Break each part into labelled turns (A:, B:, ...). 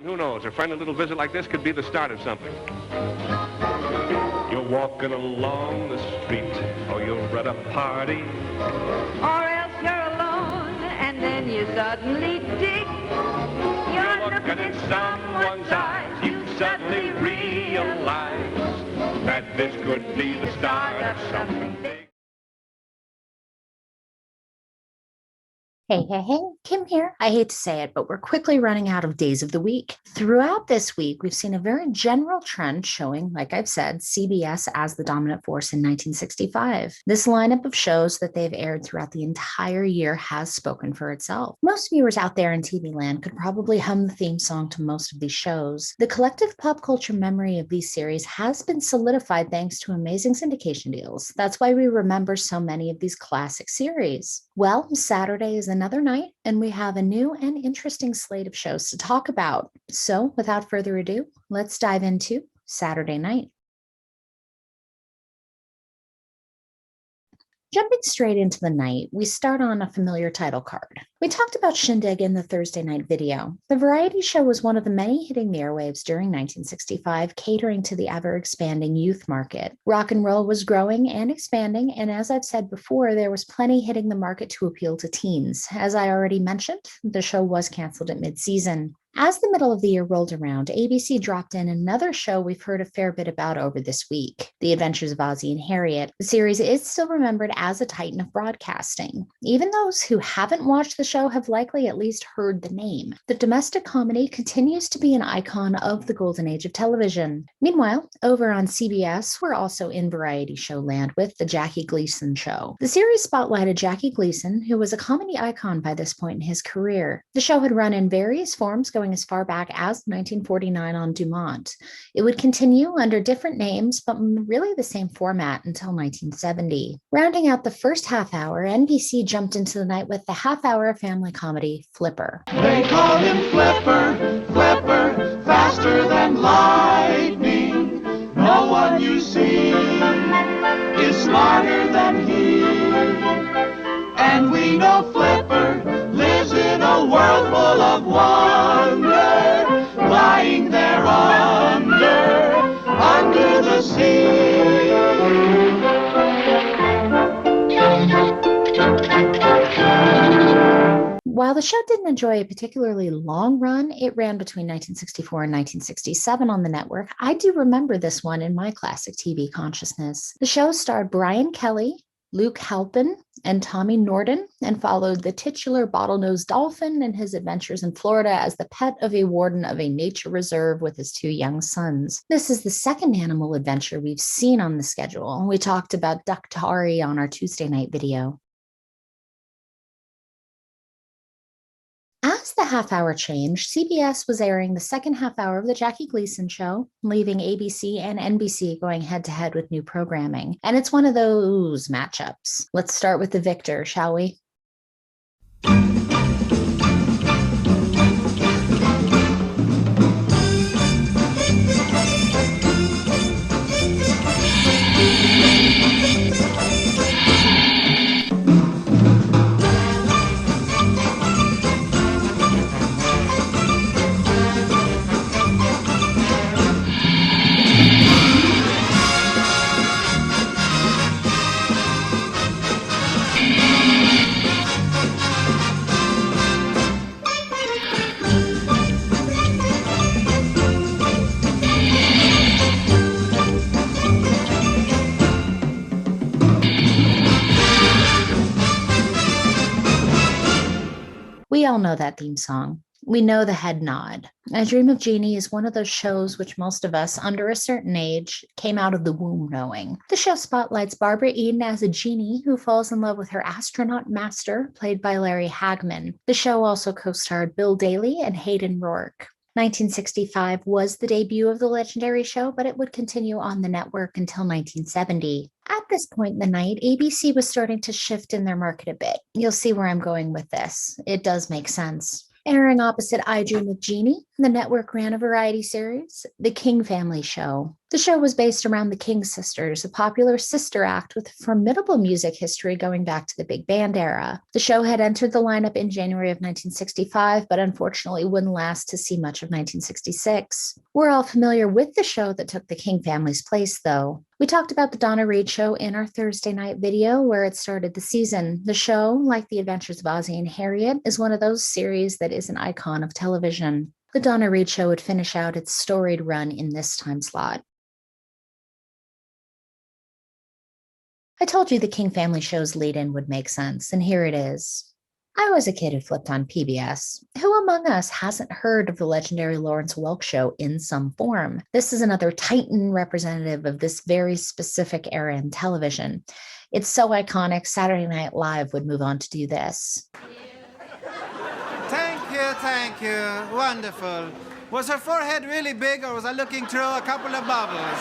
A: Who knows, a friendly little visit like this could be the start of something. You're walking along the street, or you're at a party.
B: Or else you're alone, and then you suddenly dig. You're looking in someone's eyes, you suddenly realize that this could be the start of something big.
C: Hey, Kim here. I hate to say it, but we're quickly running out of days of the week. Throughout this week, we've seen a very general trend showing, like I've said, CBS as the dominant force in 1965. This lineup of shows that they've aired throughout the entire year has spoken for itself. Most viewers out there in TV land could probably hum the theme song to most of these shows. The collective pop culture memory of these series has been solidified thanks to amazing syndication deals. That's why we remember so many of these classic series. Well, Saturday is another night, and we have a new and interesting slate of shows to talk about. So, without further ado, let's dive into Saturday night. Jumping straight into the night, we start on a familiar title card. We talked about Shindig in the Thursday night video. The variety show was one of the many hitting the airwaves during 1965, catering to the ever-expanding youth market. Rock and roll was growing and expanding, and as I've said before, there was plenty hitting the market to appeal to teens. As I already mentioned, the show was canceled at mid-season. As the middle of the year rolled around, ABC dropped in another show we've heard a fair bit about over this week, The Adventures of Ozzie and Harriet. The series is still remembered as a titan of broadcasting. Even those who haven't watched the show have likely at least heard the name. The domestic comedy continues to be an icon of the golden age of television. Meanwhile, over on CBS, we're also in variety show land with The Jackie Gleason Show. The series spotlighted Jackie Gleason, who was a comedy icon by this point in his career. The show had run in various forms going as far back as 1949 on Dumont. It would continue under different names, but really the same format until 1970. Rounding out the first half hour, NBC jumped into the night with the half-hour family comedy Flipper.
D: They call him Flipper, Flipper, faster than lightning. No one you see is smarter than he. And we know Flipper lives in a world full of wonder, lying there under the sea.
C: While the show didn't enjoy a particularly long run, it ran between 1964 and 1967 on the network. I do remember this one in my classic TV consciousness. The show starred Brian Kelly, Luke Halpin, and Tommy Norden, and followed the titular bottlenose dolphin and his adventures in Florida as the pet of a warden of a nature reserve with his two young sons. This is the second animal adventure we've seen on the schedule. We talked about Duck Tari on our Tuesday night video. As the half hour changed, CBS was airing the second half hour of The Jackie Gleason Show, leaving ABC and NBC going head to head with new programming. And it's one of those matchups. Let's start with the victor, shall we? We all know that theme song. We know the head nod. A Dream of Genie is one of those shows which most of us, under a certain age, came out of the womb knowing. The show spotlights Barbara Eden as a genie who falls in love with her astronaut master, played by Larry Hagman. The show also co-starred Bill Daly and Hayden Rourke. 1965 was the debut of the legendary show, but it would continue on the network until 1970. At this point in the night, ABC was starting to shift in their market a bit. You'll see where I'm going with this. It does make sense. Airing opposite I Dream of Genie, the network ran a variety series, The King Family Show. The show was based around the King Sisters, a popular sister act with formidable music history going back to the big band era. The show had entered the lineup in January of 1965, but unfortunately wouldn't last to see much of 1966. We're all familiar with the show that took the King family's place, though. We talked about the Donna Reed show in our Thursday night video where it started the season. The show, like The Adventures of Ozzie and Harriet, is one of those series that is an icon of television. The Donna Reed show would finish out its storied run in this time slot. I told you the King family show's lead-in would make sense, and here it is. I was a kid who flipped on PBS. Who among us hasn't heard of the legendary Lawrence Welk show in some form? This is another Titan representative of this very specific era in television. It's so iconic, Saturday Night Live would move on to do this.
E: Thank you. Wonderful. Was her forehead really big, or was I looking through a couple of bubbles?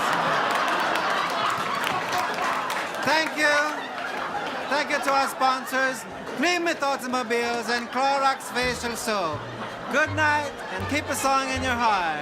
E: Thank you. Thank you to our sponsors, Plymouth Automobiles and Clorox Facial Soap. Good night, and keep a song in your heart.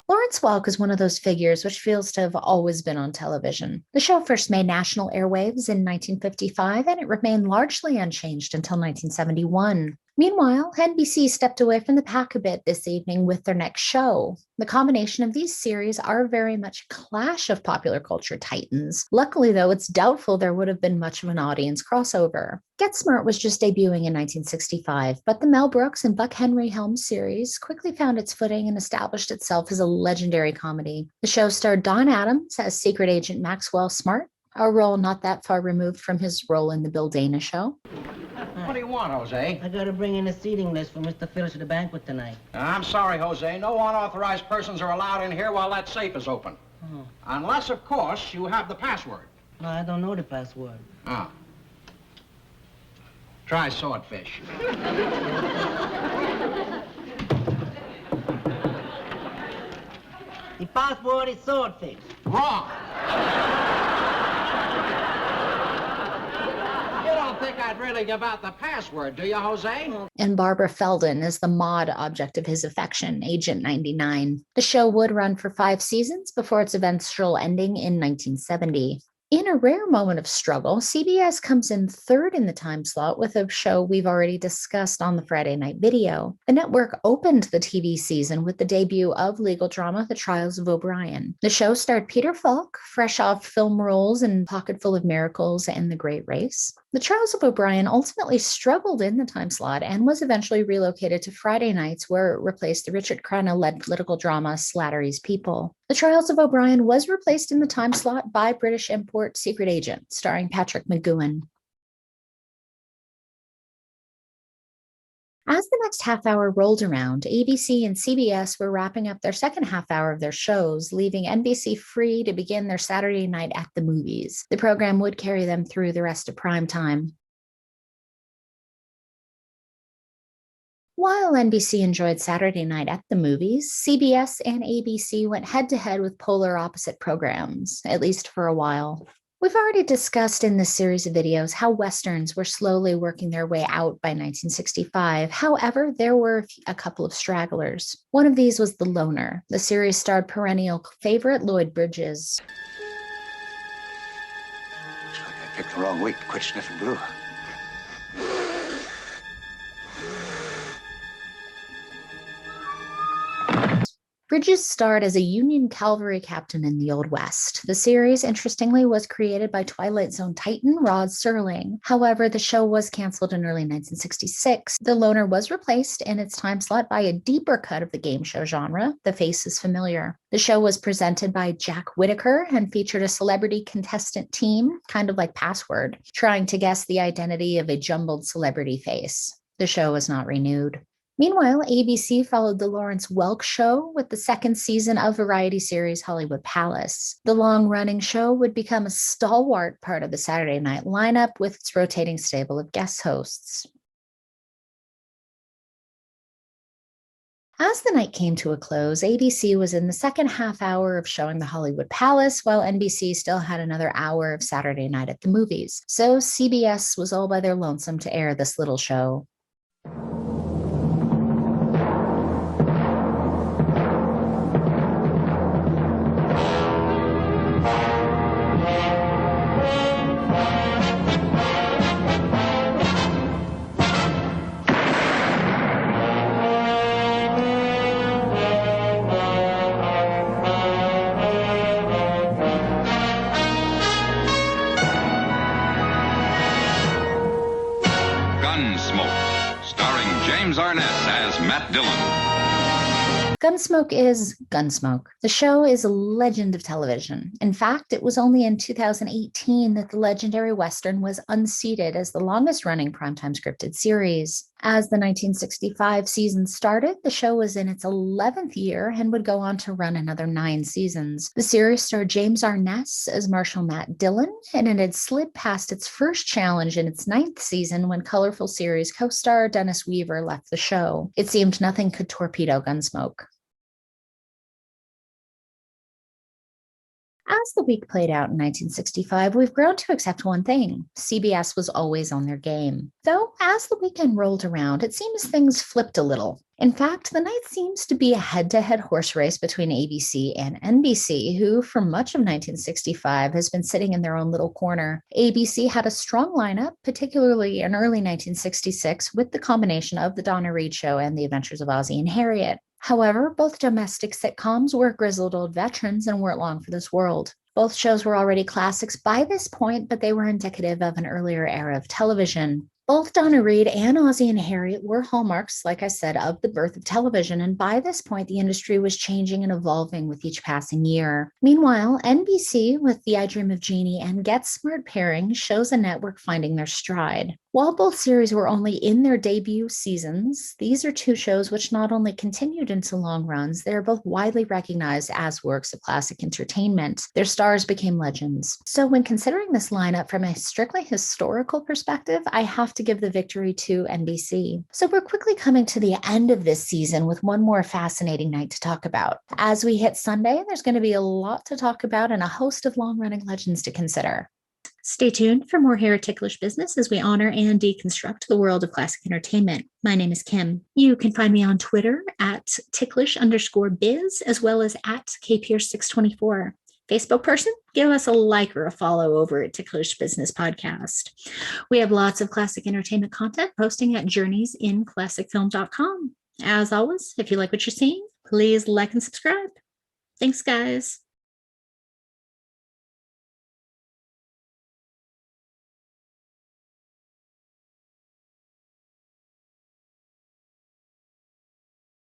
C: Lawrence Welk is one of those figures which feels to have always been on television. The show first made national airwaves in 1955, and it remained largely unchanged until 1971. Meanwhile, NBC stepped away from the pack a bit this evening with their next show. The combination of these series are very much a clash of popular culture titans. Luckily, though, it's doubtful there would have been much of an audience crossover. Get Smart was just debuting in 1965, but the Mel Brooks and Buck Henry Helms series quickly found its footing and established itself as a legendary comedy. The show starred Don Adams as secret agent Maxwell Smart, a role not that far removed from his role in the Bill Dana Show.
F: What do you want, Jose?
G: I gotta bring in a seating list for Mr. Phillips at the banquet tonight.
F: I'm sorry, Jose. No unauthorized persons are allowed in here while that safe is open.
G: Oh.
F: Unless, of course, you have the password.
G: No, I don't know the password.
F: Oh. Try swordfish.
G: The password is swordfish.
F: Wrong. You don't think I'd really give out the password, do you, Jose?
C: And Barbara Feldon is the mod object of his affection, Agent 99. The show would run for 5 seasons before its eventual ending in 1970. In a rare moment of struggle, CBS comes in third in the time slot with a show we've already discussed on the Friday night video. The network opened the TV season with the debut of legal drama The Trials of O'Brien. The show starred Peter Falk, fresh off film roles in Pocketful of Miracles and The Great Race. The Trials of O'Brien ultimately struggled in the time slot and was eventually relocated to Friday nights, where it replaced the Richard Crenna-led political drama Slattery's People. The Trials of O'Brien was replaced in the time slot by British import Secret Agent, starring Patrick McGoohan. As the next half hour rolled around, ABC and CBS were wrapping up their second half hour of their shows, leaving NBC free to begin their Saturday night at the movies. The program would carry them through the rest of prime time. While NBC enjoyed Saturday night at the movies, CBS and ABC went head-to-head with polar opposite programs, at least for a while. We've already discussed in this series of videos how Westerns were slowly working their way out by 1965. However, there were a couple of stragglers. One of these was The Loner. The series starred perennial favorite Lloyd Bridges.
H: Looks like I picked the wrong week to quit sniffing glue.
C: Bridges starred as a Union cavalry captain in the Old West. The series, interestingly, was created by Twilight Zone titan Rod Serling. However, the show was canceled in early 1966. The Loner was replaced in its time slot by a deeper cut of the game show genre, The Face is Familiar. The show was presented by Jack Whitaker and featured a celebrity contestant team, kind of like Password, trying to guess the identity of a jumbled celebrity face. The show was not renewed. Meanwhile, ABC followed the Lawrence Welk show with the second season of variety series Hollywood Palace. The long-running show would become a stalwart part of the Saturday night lineup with its rotating stable of guest hosts. As the night came to a close, ABC was in the second half hour of showing the Hollywood Palace, while NBC still had another hour of Saturday night at the movies. So CBS was all by their lonesome to air this little show. Gunsmoke is Gunsmoke. The show is a legend of television. In fact, it was only in 2018 that the legendary Western was unseated as the longest-running primetime scripted series. As the 1965 season started, the show was in its 11th year and would go on to run another 9 seasons. The series starred James Arness as Marshal Matt Dillon, and it had slid past its first challenge in its 9th season when colorful series co-star Dennis Weaver left the show. It seemed nothing could torpedo Gunsmoke. As the week played out in 1965, we've grown to accept one thing. CBS was always on their game. Though, as the weekend rolled around, it seems things flipped a little. In fact, the night seems to be a head-to-head horse race between ABC and NBC, who, for much of 1965, has been sitting in their own little corner. ABC had a strong lineup, particularly in early 1966, with the combination of The Donna Reed Show and The Adventures of Ozzie and Harriet. However, both domestic sitcoms were grizzled old veterans and weren't long for this world. Both shows were already classics by this point, but they were indicative of an earlier era of television. Both Donna Reed and Ozzie and Harriet were hallmarks, like I said, of the birth of television, and by this point, the industry was changing and evolving with each passing year. Meanwhile, NBC, with the I Dream of Genie and Get Smart pairing, shows a network finding their stride. While both series were only in their debut seasons, these are two shows which not only continued into long runs, they are both widely recognized as works of classic entertainment. Their stars became legends. So when considering this lineup from a strictly historical perspective, I have to give the victory to NBC. So we're quickly coming to the end of this season with one more fascinating night to talk about. As we hit Sunday, there's going to be a lot to talk about and a host of long-running legends to consider. Stay tuned for more here at Ticklish Business as we honor and deconstruct the world of classic entertainment. My name is Kim. You can find me on Twitter at ticklish_biz as well as at kpierce624. Facebook person, give us a like or a follow over at Ticklish Business Podcast. We have lots of classic entertainment content posting at journeysinclassicfilm.com. As always, if you like what you're seeing, please like and subscribe. Thanks, guys.